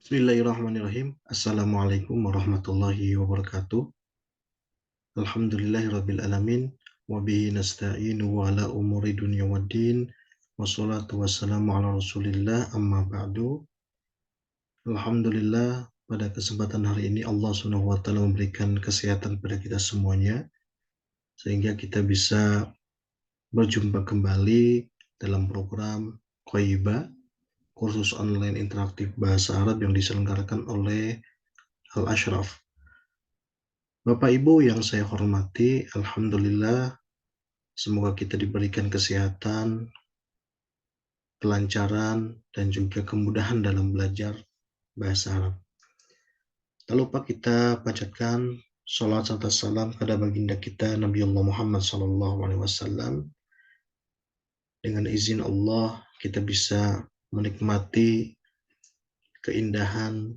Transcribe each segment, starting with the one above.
Bismillahirrahmanirrahim. Assalamualaikum warahmatullahi wabarakatuh. Alhamdulillahirabbil alamin wa bihi nasta'inu wa ala umuri dunya waddin. Wassalatu wassalamu ala Rasulillah amma ba'du. Alhamdulillah, pada kesempatan hari ini Allah Subhanahu wa taala memberikan kesehatan pada kita semuanya sehingga kita bisa berjumpa kembali dalam program Qoibah, kursus online interaktif bahasa Arab yang diselenggarakan oleh Al-Ashraf. Bapak Ibu yang saya hormati, Alhamdulillah, semoga kita diberikan kesehatan, kelancaran, dan juga kemudahan dalam belajar bahasa Arab. Tak lupa kita panjatkan salat serta salam pada baginda kita Nabi Allah Muhammad SAW. Dengan izin Allah, kita bisa menikmati keindahan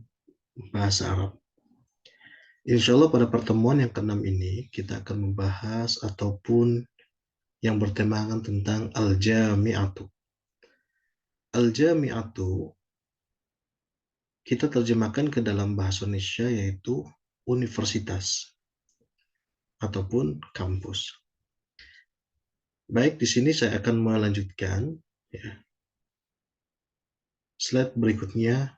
bahasa Arab. Insya Allah pada pertemuan yang ke-6 ini, kita akan membahas ataupun yang bertemakan tentang Al-Jami'atu. Al-Jami'atu kita terjemahkan ke dalam bahasa Indonesia yaitu universitas ataupun kampus. Baik, di sini saya akan melanjutkan ya. Slide berikutnya.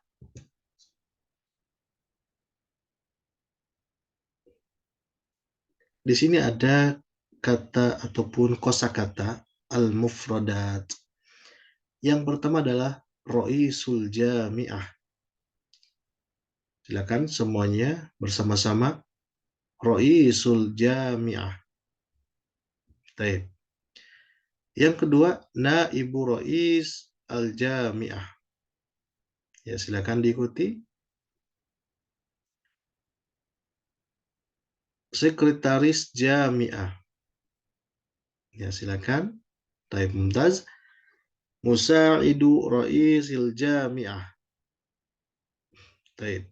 Di sini ada kata ataupun kosakata al-mufradat. Yang pertama adalah Ra'isul Jami'ah. Silakan semuanya bersama-sama. Ra'isul Jami'ah. Baik. Yang kedua, Naibu Rais Al-Jami'ah. Ya, silakan diikuti. Sekretaris Jami'ah. Ya, silakan. Taib Mumtaz. Musa'idu Raisil Jami'ah. Taib.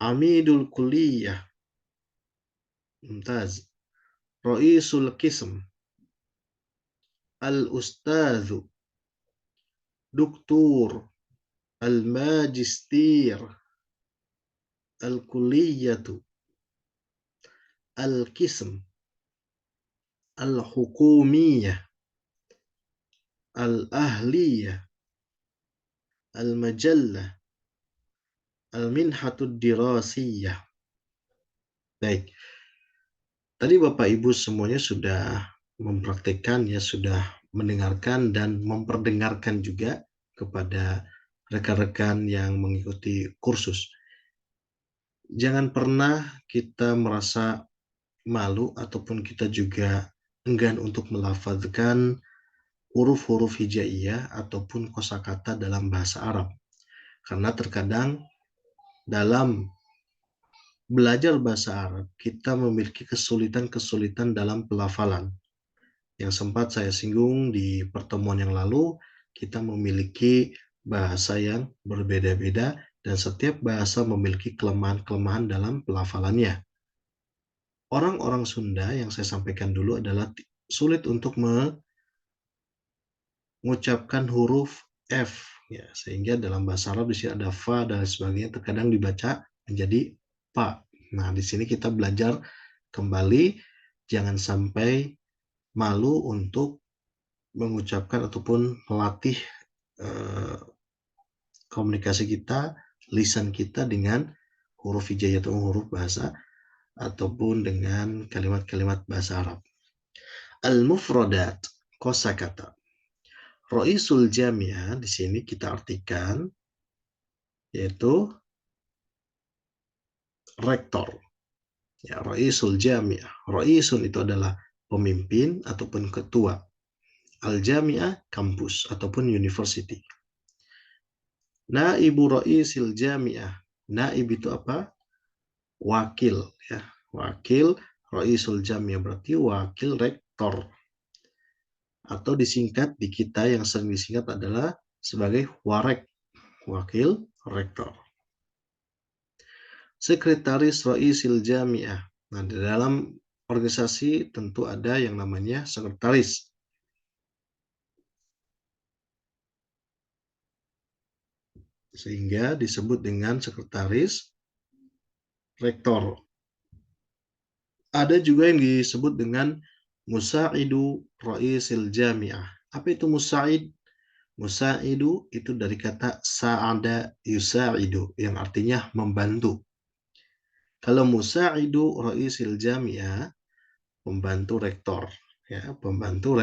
Amidul Kulliyah. Mumtaz. Raisul Qism. Al-Ustadhu. Doktor. Al-Majistir. Al-Kulliyatu. Al-Qism. Al-Hukumiyah. Al-Ahliyah. Al-Majallah. Al-Minhatud Dirasiyah. Baik. Tadi Bapak Ibu semuanya sudah mempraktikkan ya, sudah mendengarkan dan memperdengarkan juga kepada rekan-rekan yang mengikuti kursus. Jangan pernah kita merasa malu ataupun kita juga enggan untuk melafazkan huruf-huruf hijaiyah ataupun kosakata dalam bahasa Arab. Karena terkadang dalam belajar bahasa Arab, kita memiliki kesulitan-kesulitan dalam pelafalan. Yang sempat saya singgung di pertemuan yang lalu, kita memiliki bahasa yang berbeda-beda dan setiap bahasa memiliki kelemahan-kelemahan dalam pelafalannya. Orang-orang Sunda yang saya sampaikan dulu adalah sulit untuk mengucapkan huruf F, ya, sehingga dalam bahasa Arab di sini ada fa dan sebagainya, terkadang dibaca menjadi pa. Nah, di sini kita belajar kembali, jangan sampai malu untuk mengucapkan ataupun melatih komunikasi kita, lisan kita dengan huruf hijaiyah atau huruf bahasa ataupun dengan kalimat-kalimat bahasa Arab. Al-mufradat, kosakata. Ra'isul Jami'ah di sini kita artikan yaitu rektor. Ya, Ra'isul Jami'ah. Ra'isun itu adalah pemimpin ataupun ketua. Al-Jami'ah kampus ataupun university. Naibu Ra'isil Jami'ah. Naib itu apa? Wakil ya. Wakil Ra'isul Jami'ah berarti wakil rektor. Atau disingkat di kita yang sering disingkat adalah sebagai warek, wakil rektor. Sekretaris Ra'isil Jami'ah. Nah, di dalam organisasi tentu ada yang namanya sekretaris. sehingga disebut dengan sekretaris rektor. Ada juga yang disebut dengan Musa'idu Ra'isil Jami'ah. Apa itu Musa'id? Musa'idu itu dari kata sa'ada yusa'idu, yang artinya membantu. Kalau Musa'idu Ra'isil Jami'ah, pembantu rektor. Ya, pembantu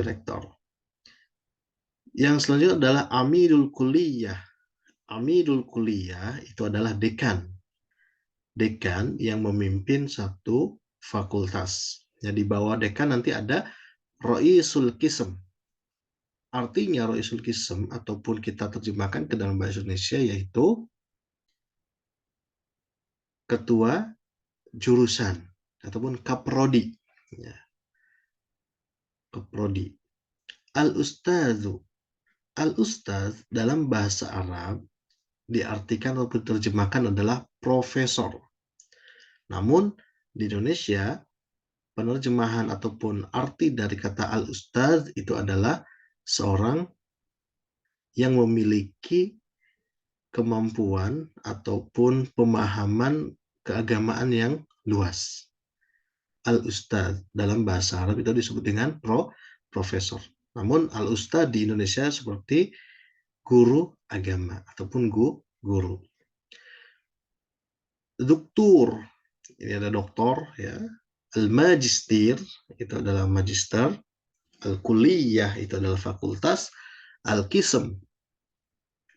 rektor. Yang selanjutnya adalah Amidul Kulliyah. Amidul Kulliyah itu adalah dekan. Dekan yang memimpin satu fakultas. Ya, di bawah dekan nanti ada Ra'isul Qism. Artinya Ra'isul Qism ataupun kita terjemahkan ke dalam bahasa Indonesia yaitu ketua jurusan ataupun kaprodi. Ya, kaprodi. Al-Ustadzu. Al-Ustadz dalam bahasa Arab diartikan atau diterjemahkan adalah profesor. Namun di Indonesia penerjemahan ataupun arti dari kata al-ustadz itu adalah seorang yang memiliki kemampuan ataupun pemahaman keagamaan yang luas. Al-ustadz dalam bahasa Arab itu disebut dengan profesor. Namun al-ustadz di Indonesia seperti guru agama ataupun guru. Doktor, ini ada doktor ya. Al-Magister itu adalah magister, Al-Kulliyah itu adalah fakultas, Al-Qism.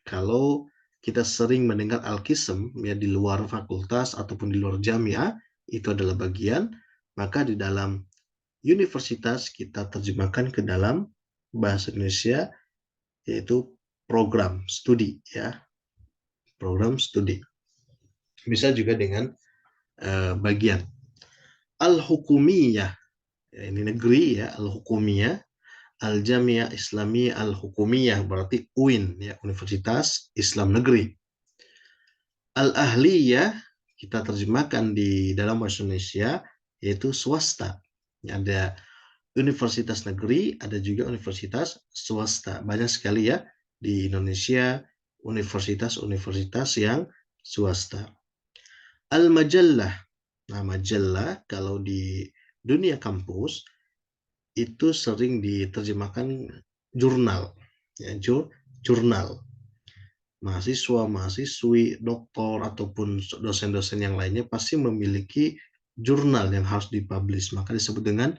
Kalau kita sering mendengar Al-Qism ya di luar fakultas ataupun di luar jamiah, itu adalah bagian, maka di dalam universitas kita terjemahkan ke dalam bahasa Indonesia yaitu program studi ya. Program studi. Bisa juga dengan bagian. Al-Hukumiyah, ya, ini negeri ya, Al-Hukumiyah, Al-Jamiah Islamiyah Al-Hukumiyah, berarti UIN, ya, Universitas Islam Negeri. Al-Ahliyah, kita terjemahkan di dalam bahasa Indonesia, yaitu swasta. Ada universitas negeri, ada juga universitas swasta. Banyak sekali ya di Indonesia universitas-universitas yang swasta. Al-Majallah. Nah, majallah kalau di dunia kampus itu sering diterjemahkan jurnal, ya, jurnal. Mahasiswa, mahasiswi, doktor ataupun dosen-dosen yang lainnya pasti memiliki jurnal yang harus dipublish, maka disebut dengan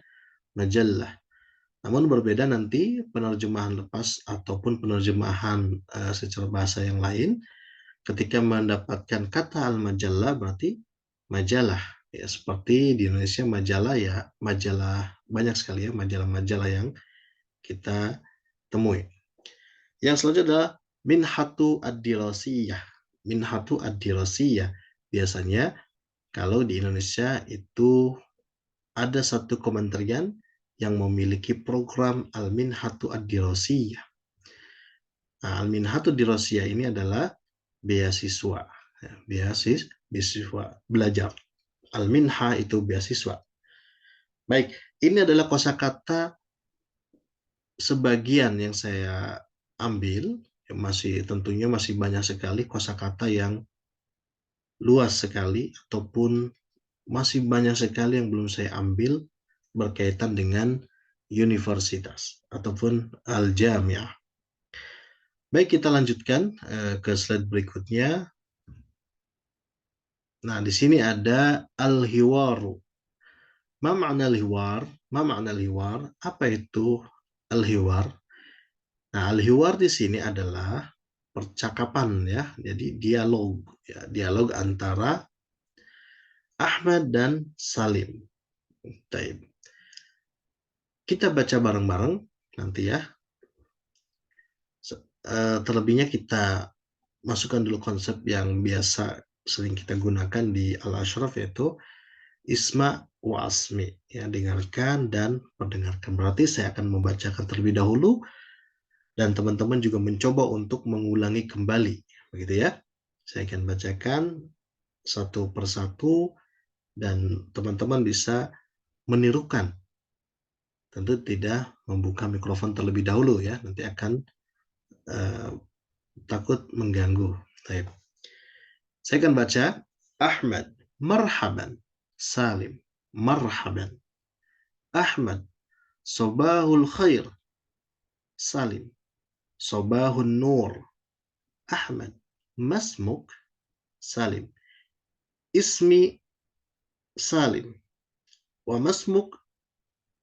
majallah. Namun berbeda nanti penerjemahan lepas ataupun penerjemahan secara bahasa yang lain. Ketika mendapatkan kata al-majallah berarti majalah. Ya, seperti di Indonesia majalah ya, majalah banyak sekali ya, majalah-majalah yang kita temui. Yang selanjutnya adalah minhatu ad-dirasiyah. Minhatu ad-dirasiyah. Biasanya kalau di Indonesia itu ada satu kementerian yang memiliki program al-minhatu ad-dirasiyah. Nah, al-minhatu ad-dirasiyah ini adalah beasiswa. Ya, beasiswa belajar. Al-minha itu beasiswa. Baik, ini adalah kosakata sebagian yang saya ambil, masih tentunya masih banyak sekali kosakata yang luas sekali ataupun masih banyak sekali yang belum saya ambil berkaitan dengan universitas ataupun al-jamiah. Baik, kita lanjutkan ke slide berikutnya. Nah, di sini ada al-hiwaru. Ma makna al-hiwar? Ma makna al-hiwar? Apa itu al-hiwar? Nah, al-hiwar di sini adalah percakapan ya. Jadi dialog ya, dialog antara Ahmad dan Salim. Taib. Kita baca bareng-bareng nanti ya. Terlebihnya kita masukkan dulu konsep yang biasa sering kita gunakan di Al-Ashraf yaitu Isma wa Asmi. Ya, dengarkan dan perdengarkan. Berarti saya akan membacakan terlebih dahulu dan teman-teman juga mencoba untuk mengulangi kembali. Begitu ya. Saya akan bacakan satu persatu dan teman-teman bisa menirukan. Tentu tidak membuka mikrofon terlebih dahulu ya. Nanti akan takut mengganggu. Baik. Saya akan baca Ahmad, marhaban, Salim, marhaban, Ahmad, sobahul khair, Salim, sobahun nur, Ahmad, masmuk, Salim, ismi Salim, wa masmuk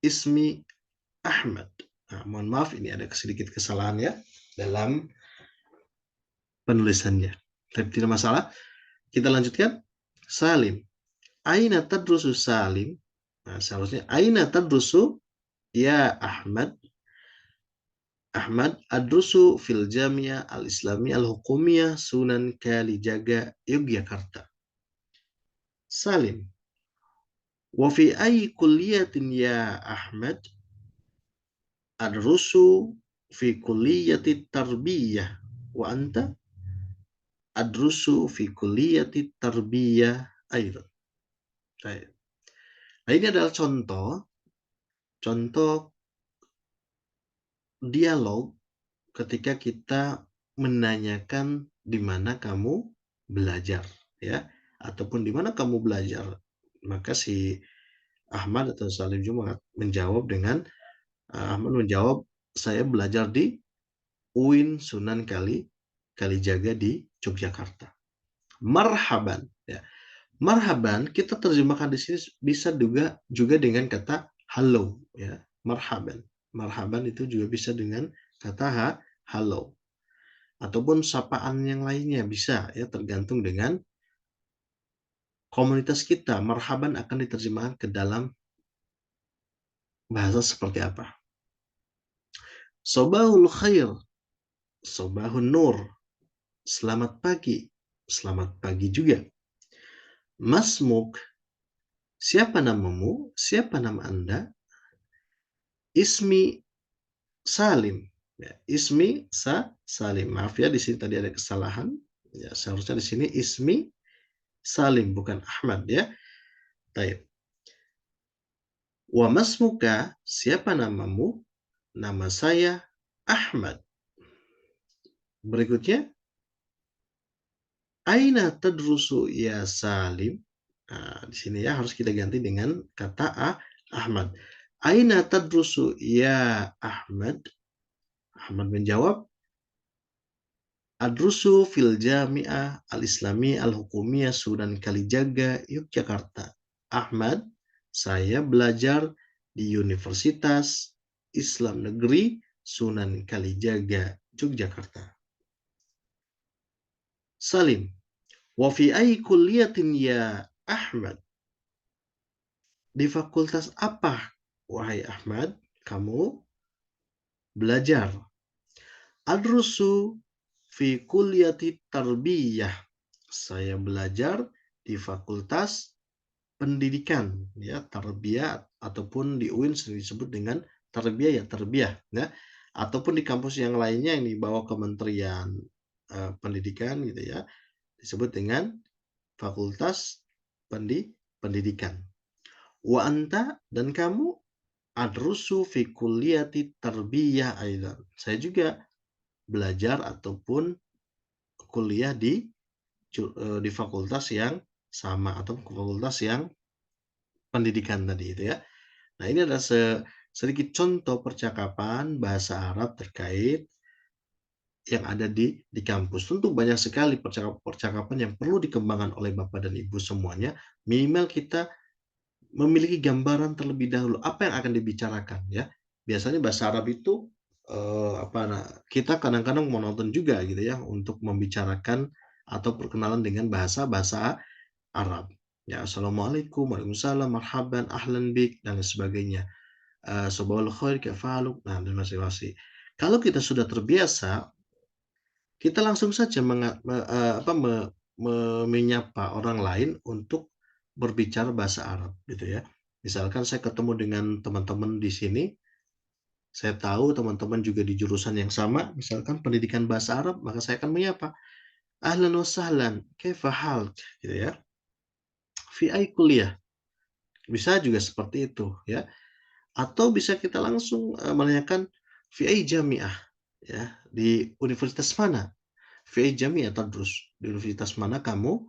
ismi Ahmad. Nah, mohon maaf ini ada sedikit kesalahan ya dalam penulisannya. Tapi tidak masalah. Kita lanjutkan. Salim. Aina tadrusu Salim? Nah, seharusnya aina tadrusu ya Ahmad. Ahmad adrusu fil Jamiah Al-Islamiyah Al-Hukumiyah Sunan Kalijaga Yogyakarta. Salim. Wa fi ayyi kulliyatin ya Ahmad? Adrusu fi kulliyati tarbiyah. Wa anta? Adrusu fi kulliyati tarbiyah aidan. Nah, ini adalah contoh dialog ketika kita menanyakan di mana kamu belajar, ya, ataupun di mana kamu belajar. Maka si Ahmad atau Salim Jumat menjawab dengan Ahmad menjawab, saya belajar di UIN Sunan Kalijaga di Yogyakarta. Marhaban, ya. Marhaban kita terjemahkan di sini bisa juga dengan kata halo, ya. Marhaban. Marhaban itu juga bisa dengan kata halo. Ataupun sapaan yang lainnya bisa, ya, tergantung dengan komunitas kita. Marhaban akan diterjemahkan ke dalam bahasa seperti apa. Sobahul khair, sobahun nur, selamat pagi juga. Masmuk, siapa namamu, siapa nama Anda? Ismi Salim, ya, ismi Salim. Maaf ya, di sini tadi ada kesalahan. Ya, seharusnya di sini ismi Salim bukan Ahmad, ya. Baik. Wa masmuka, siapa namamu? Nama saya Ahmad. Berikutnya, aina tadrusu ya Salim? Nah, di sini ya harus kita ganti dengan kata Ahmad. Aina tadrusu ya Ahmad? Ahmad menjawab, adrusu fil Jami'ah Al-Islami Al-Hukumiyah Sunan Kalijaga, Yogyakarta. Ahmad, saya belajar di Universitas Islam Negeri Sunan Kalijaga, Yogyakarta. Salim, wa fi ayyi kulliyatin ya Ahmad? Di fakultas apa, wahai Ahmad, kamu belajar? Adrusu fi kulliyati tarbiyah. Saya belajar di fakultas pendidikan, ya, tarbiyah, ataupun di UIN sering disebut dengan tarbiyah, ya, tarbiyah, ya, ataupun di kampus yang lainnya yang dibawa Kementerian Pendidikan gitu ya, disebut dengan fakultas pendidikan. Wa anta, dan kamu? Adrusu fi kulliyati tarbiyah aidan. Saya juga belajar ataupun kuliah di fakultas yang sama atau fakultas yang pendidikan tadi itu ya. Nah, ini adalah sedikit contoh percakapan bahasa Arab terkait yang ada di kampus. Tentu banyak sekali percakapan yang perlu dikembangkan oleh Bapak dan Ibu semuanya. Minimal kita memiliki gambaran terlebih dahulu apa yang akan dibicarakan ya. Biasanya bahasa Arab itu kita kadang-kadang monoton juga gitu ya untuk membicarakan atau perkenalan dengan bahasa Arab. Ya, assalamualaikum, waalaikumsalam, marhaban, ahlan bik, dan lain sebagainya. Sabahul khair, kafaluk, nah, dan masing-masing. Kalau kita sudah terbiasa, kita langsung saja menyapa orang lain untuk berbicara bahasa Arab gitu ya. Misalkan saya ketemu dengan teman-teman di sini, saya tahu teman-teman juga di jurusan yang sama, misalkan pendidikan bahasa Arab, maka saya akan menyapa, ahlan wa sahlan, kaifa halk, gitu ya. Fi ay kuliah. Bisa juga seperti itu ya. Atau bisa kita langsung menanyakan fi ay jami'ah, ya, di universitas mana? fi ayyi jami'a tadrus, di universitas mana kamu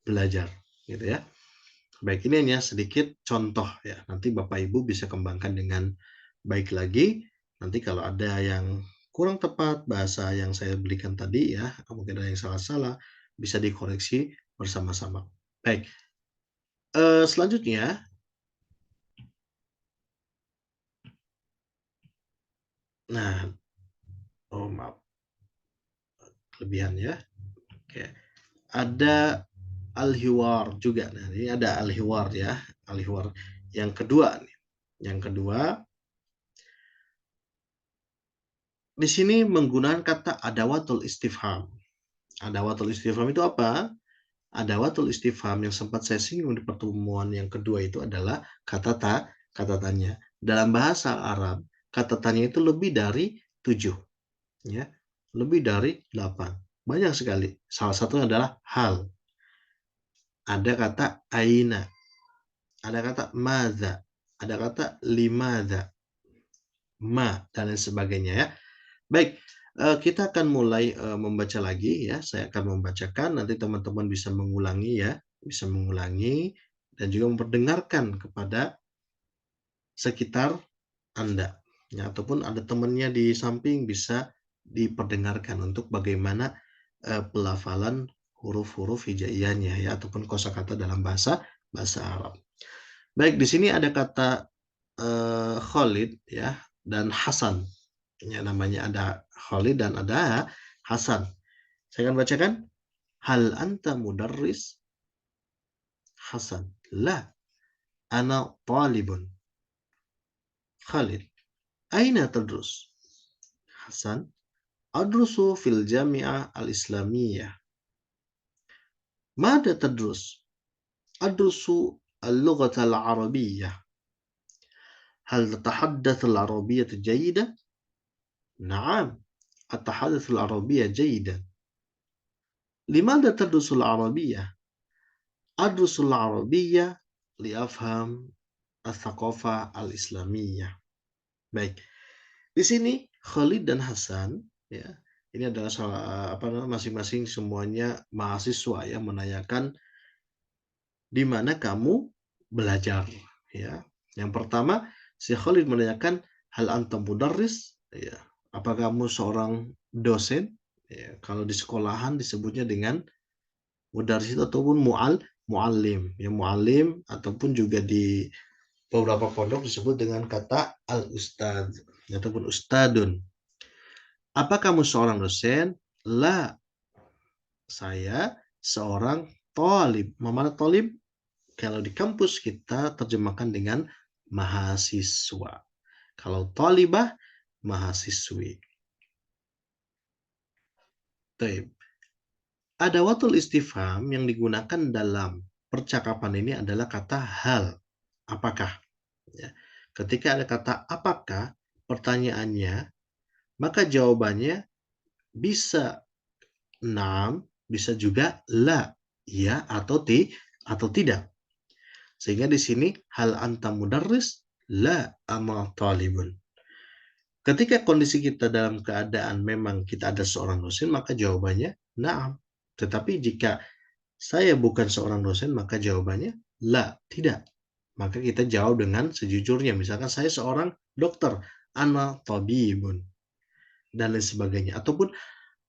belajar, gitu ya. Baik, ini hanya sedikit contoh ya. Nanti Bapak Ibu bisa kembangkan dengan baik lagi. Nanti kalau ada yang kurang tepat bahasa yang saya berikan tadi ya, mungkin ada yang salah-salah, bisa dikoreksi bersama-sama. Baik, selanjutnya, nah, oh maaf, kelebihan ya. Oke, ada al-hiwar juga. Nah, ini ada al-hiwar ya, al-hiwar. Yang kedua nih, yang kedua di sini menggunakan kata adawatul istifham. Adawatul istifham itu apa? Adawatul istifham yang sempat saya singgung di pertemuan yang kedua itu adalah kata tanya. Dalam bahasa Arab, kata tanya itu lebih dari 7, ya. Lebih dari 8. Banyak sekali. Salah satunya adalah hal. Ada kata aina, ada kata madza, ada kata limadza, ma, dan lain sebagainya ya. Baik, kita akan mulai, membaca lagi ya, saya akan membacakan, nanti teman-teman bisa mengulangi ya, bisa mengulangi dan juga memperdengarkan kepada sekitar Anda, ya, ataupun ada temannya di samping bisa diperdengarkan untuk bagaimana, pelafalan huruf-huruf hijaiyahnya ya, ataupun kosakata dalam bahasa bahasa Arab. Baik, di sini ada kata, Khalid ya, dan Hasan. Ya, namanya ada Khalid dan ada Hasan. Saya akan bacakan. Hal anta mudarris? Hasan. La, ana talibun. Khalid. Aina tadrus? Hasan. Adrusu fil jami'ah al-islamiyah. Mada tadrus? Adrusu al-lughata al-arabiyyah. Hal tatahaddatsu al-arabiyyah jayyida? Na'am, أتحدث العربية جيدا. لماذا تدرس العربية؟ أدرس العربية لأفهم الثقافة الإسلامية. Baik, di sini Khalid dan Hasan ya, ini adalah masing-masing semuanya mahasiswa yang menanyakan di mana kamu belajar ya. Yang pertama, si Khalid menanyakan hal anta mudarris ya, apa kamu seorang dosen? Ya, kalau di sekolahan disebutnya dengan mudarris ataupun muallim, ya muallim ataupun juga di beberapa pondok disebut dengan kata al-ustad ataupun ustadun. Apa kamu seorang dosen? La, saya seorang thalib. Mana thalib? Kalau di kampus kita terjemahkan dengan mahasiswa. Kalau thalibah, mahasiswi. Baik. Adawatul istifham yang digunakan dalam percakapan ini adalah kata hal. Apakah? Ya. Ketika ada kata apakah, pertanyaannya, maka jawabannya bisa nam, bisa juga la, ya atau tidak. Sehingga di sini hal anta mudarris? La, ana talibun. Ketika kondisi kita dalam keadaan memang kita ada seorang dosen, maka jawabannya na'am. Tetapi jika saya bukan seorang dosen, maka jawabannya la, tidak. Maka kita jawab dengan sejujurnya. Misalkan saya seorang dokter, ana tabibun, dan lain sebagainya. Ataupun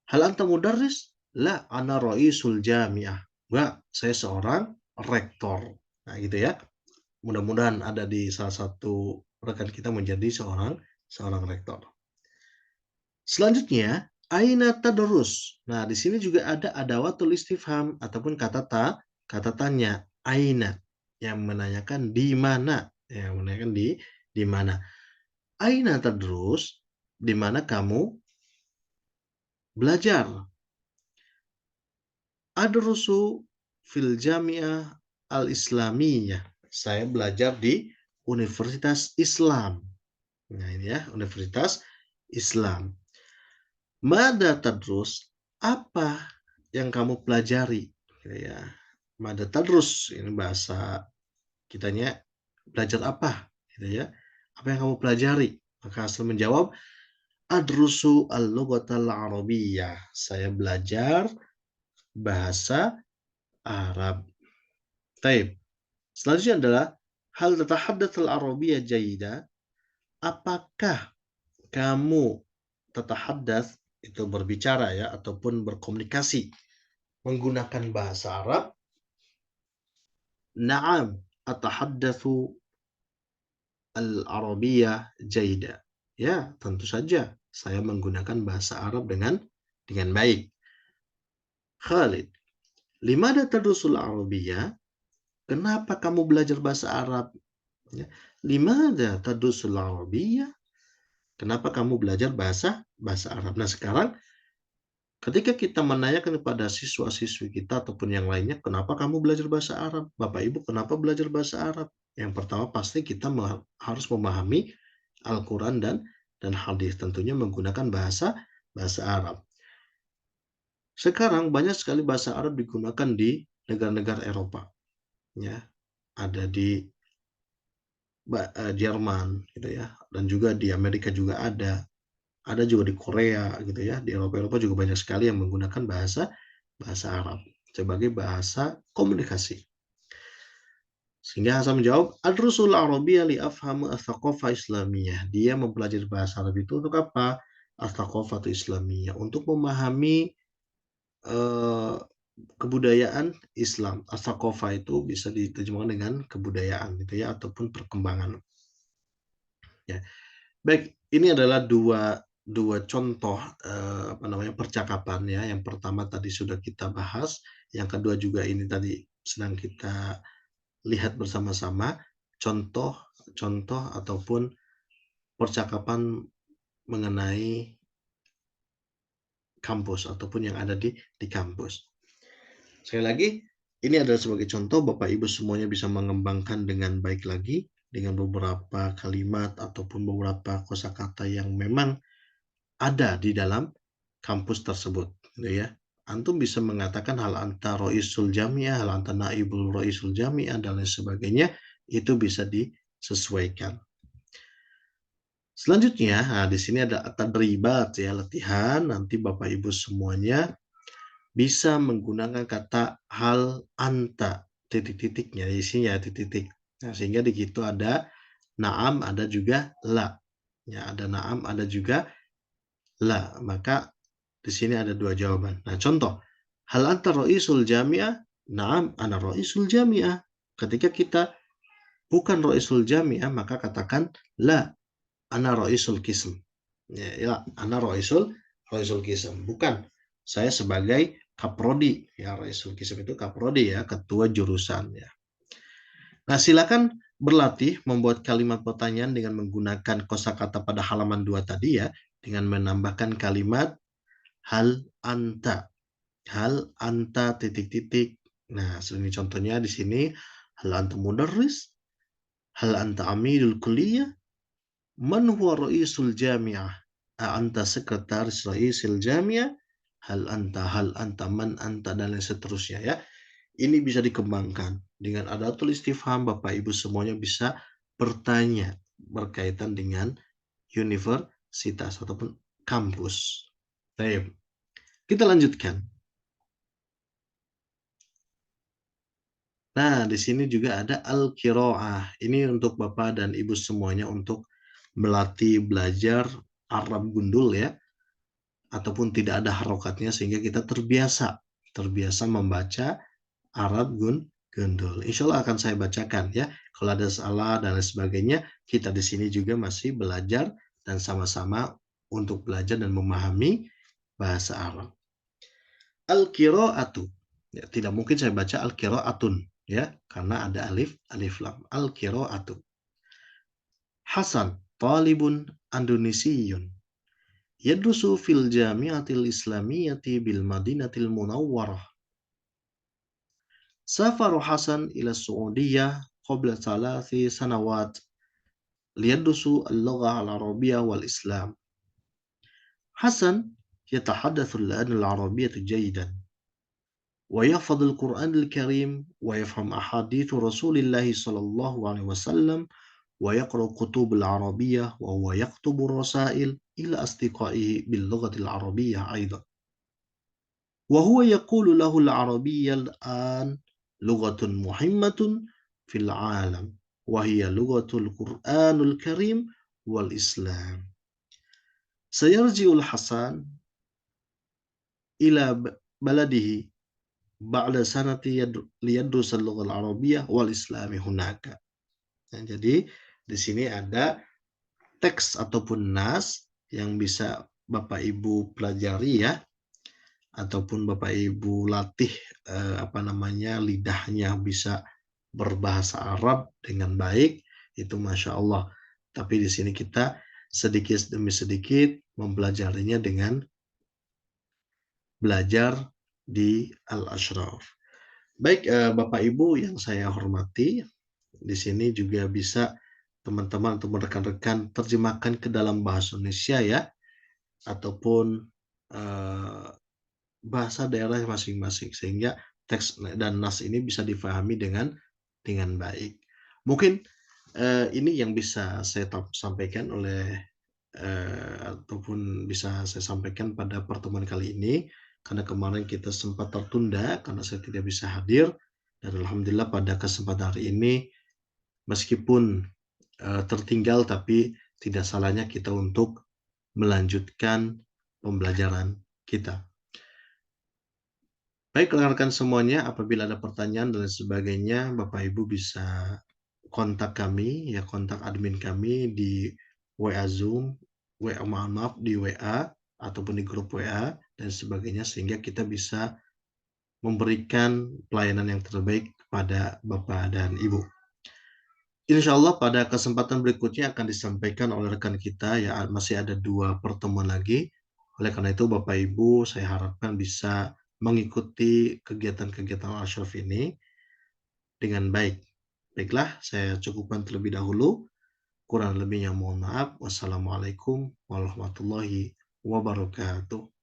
hal anta mudarris? La, ana ra'isul jami'ah. Enggak, saya seorang rektor. Nah, gitu ya. Mudah-mudahan ada di salah satu rekan kita menjadi seorang rektor. Selanjutnya, aina tadrus. Nah, di sini juga ada adawatul istifham ataupun kata tanya, aina, yang menanyakan di mana, yang menanyakan di mana. Aina tadrus? Di mana kamu belajar? Adrusu fil jami'ah al-islamiyah. Saya belajar di Universitas Islam. Nah, ini ya, Universitas Islam. Mada tadrus? Apa yang kamu pelajari? Ya, mada tadrus, ini bahasa kitanya belajar apa? Gitu ya. Apa yang kamu pelajari? Maka Hasan menjawab, adrusu al-lughatal arabiyyah. Saya belajar bahasa Arab. Taib. Selanjutnya adalah hal tatahaddatsal arabiyyah jayyida. Apakah kamu tatahadats itu berbicara ya ataupun berkomunikasi menggunakan bahasa Arab? Na'am, atahaddatsu al-arabiyyah jayyida. Ya, tentu saja saya menggunakan bahasa Arab dengan baik. Khalid, limada tadrusul arabiyyah? Kenapa kamu belajar bahasa Arab? Ya. Limada tadrusul arabiyyah? Kenapa kamu belajar bahasa Arab? Nah, sekarang ketika kita menanyakan kepada siswa-siswi kita ataupun yang lainnya, kenapa kamu belajar bahasa Arab? Bapak Ibu, kenapa belajar bahasa Arab? Yang pertama pasti kita harus memahami Al-Quran dan hadis, tentunya menggunakan bahasa Arab. Sekarang banyak sekali bahasa Arab digunakan di negara-negara Eropa, ya, ada di Jerman, gitu ya, dan juga di Amerika juga ada juga di Korea, gitu ya, di Eropa juga banyak sekali yang menggunakan bahasa Arab sebagai bahasa komunikasi. Sehingga Hasan menjawab, Ad-Rusul Arabiyyah li afhamu ats-tsaqafah Islamiyah. Dia mempelajari bahasa Arab itu untuk apa? Ats-tsaqafah Islamiyah, untuk memahami eh, kebudayaan Islam. Ats-tsaqafah itu bisa diterjemahkan dengan kebudayaan gitu ya ataupun perkembangan. Ya. Baik, ini adalah dua contoh percakapan ya. Yang pertama tadi sudah kita bahas, yang kedua juga ini tadi sedang kita lihat bersama-sama contoh ataupun percakapan mengenai kampus ataupun yang ada di kampus. Sekali lagi, ini adalah sebagai contoh Bapak Ibu semuanya bisa mengembangkan dengan baik lagi dengan beberapa kalimat ataupun beberapa kosakata yang memang ada di dalam kampus tersebut, gitu ya. Antum bisa mengatakan hal anta roisul jami'ah, hal anta naibul roisul jami'ah, dan lain sebagainya, itu bisa disesuaikan. Selanjutnya, nah di sini ada tadribat ya, latihan. Nanti Bapak Ibu semuanya bisa menggunakan kata hal anta, titik-titiknya, isinya titik-titik. Nah, sehingga di situ ada naam, ada juga la. Ya, ada naam, ada juga la. Maka di sini ada dua jawaban. Nah, contoh, hal anta roisul jami'ah? Naam, ana roisul jami'ah. Ketika kita bukan roisul jami'ah, maka katakan la, ana roisul kism. Ya, ana roisul kism. Bukan, saya sebagai kaprodi. Ya, roisul kism itu kaprodi ya, ketua jurusan ya. Nah, silakan berlatih membuat kalimat pertanyaan dengan menggunakan kosakata pada halaman 2 tadi ya, dengan menambahkan kalimat hal anta. Hal anta titik-titik. Nah, ini contohnya di sini hal anta mudarris, hal anta amidul kuliah, man huwa ra'isul jami'ah, anta sekretaris ra'isil jami'ah, hal anta man anta, dan lain seterusnya ya. Ini bisa dikembangkan dengan adatul istifham. Bapak Ibu semuanya bisa bertanya berkaitan dengan universitas ataupun kampus. Baik. Kita lanjutkan. Nah, di sini juga ada al-qiraah. Ini untuk Bapak dan Ibu semuanya untuk melatih belajar Arab gundul ya, ataupun tidak ada harokatnya sehingga kita terbiasa membaca Arab gundul. Insya Allah akan saya bacakan ya. Kalau ada salah dan lain sebagainya, kita di sini juga masih belajar dan sama-sama untuk belajar dan memahami bahasa Arab. Al-qiraatu. Ya, tidak mungkin saya baca al-qiraatun ya, karena ada alif lam. Al-qiraatu. Hasan, talibun Indonesiyun. Yadrusu fil jami'atil islamiyyati bil madinatil munawwarah. Safaru Hasan ila Saudiyyah qabla 3 sanawat liyadrusu al-lugha al-arabiyyah wal islam. Hasan يتحدث الآن العربية جيدا ويحفظ القرآن الكريم ويفهم أحاديث رسول الله صلى الله عليه وسلم ويقرأ كتب العربية وهو يكتب الرسائل إلى أصدقائه باللغة العربية أيضا، وهو يقول له العربية الآن لغة مهمة في العالم، وهي لغة القرآن الكريم والإسلام. سيرجع الحسن إلى بلده بعد سنة ليدرس اللغة العربية والإسلام هناك. Nah, jadi di sini ada teks ataupun nas yang bisa Bapak Ibu pelajari ya, ataupun Bapak Ibu latih lidahnya bisa berbahasa Arab dengan baik, itu Masya Allah. Tapi di sini kita sedikit demi sedikit mempelajarinya dengan belajar di Al-Ashraf. Baik, Bapak Ibu yang saya hormati, di sini juga bisa teman-teman atau rekan-rekan terjemahkan ke dalam bahasa Indonesia ya, ataupun eh, bahasa daerah masing-masing sehingga teks dan nas ini bisa difahami dengan baik. Mungkin ini yang bisa saya sampaikan ataupun bisa saya sampaikan pada pertemuan kali ini, karena kemarin kita sempat tertunda karena saya tidak bisa hadir, dan alhamdulillah pada kesempatan hari ini meskipun tertinggal tapi tidak salahnya kita untuk melanjutkan pembelajaran kita. Baik rekan-rekan semuanya, apabila ada pertanyaan dan lain sebagainya, Bapak Ibu bisa kontak kami, ya kontak admin kami di WA Zoom, maaf di WA ataupun di grup WA dan sebagainya, sehingga kita bisa memberikan pelayanan yang terbaik kepada Bapak dan Ibu. Insya Allah pada kesempatan berikutnya akan disampaikan oleh rekan kita, ya masih ada 2 pertemuan lagi. Oleh karena itu Bapak Ibu saya harapkan bisa mengikuti kegiatan-kegiatan Al-Ashraf ini dengan baik. Baiklah, saya cukupkan terlebih dahulu. Kurang lebihnya mohon maaf. Wassalamualaikum warahmatullahi wabarakatuh.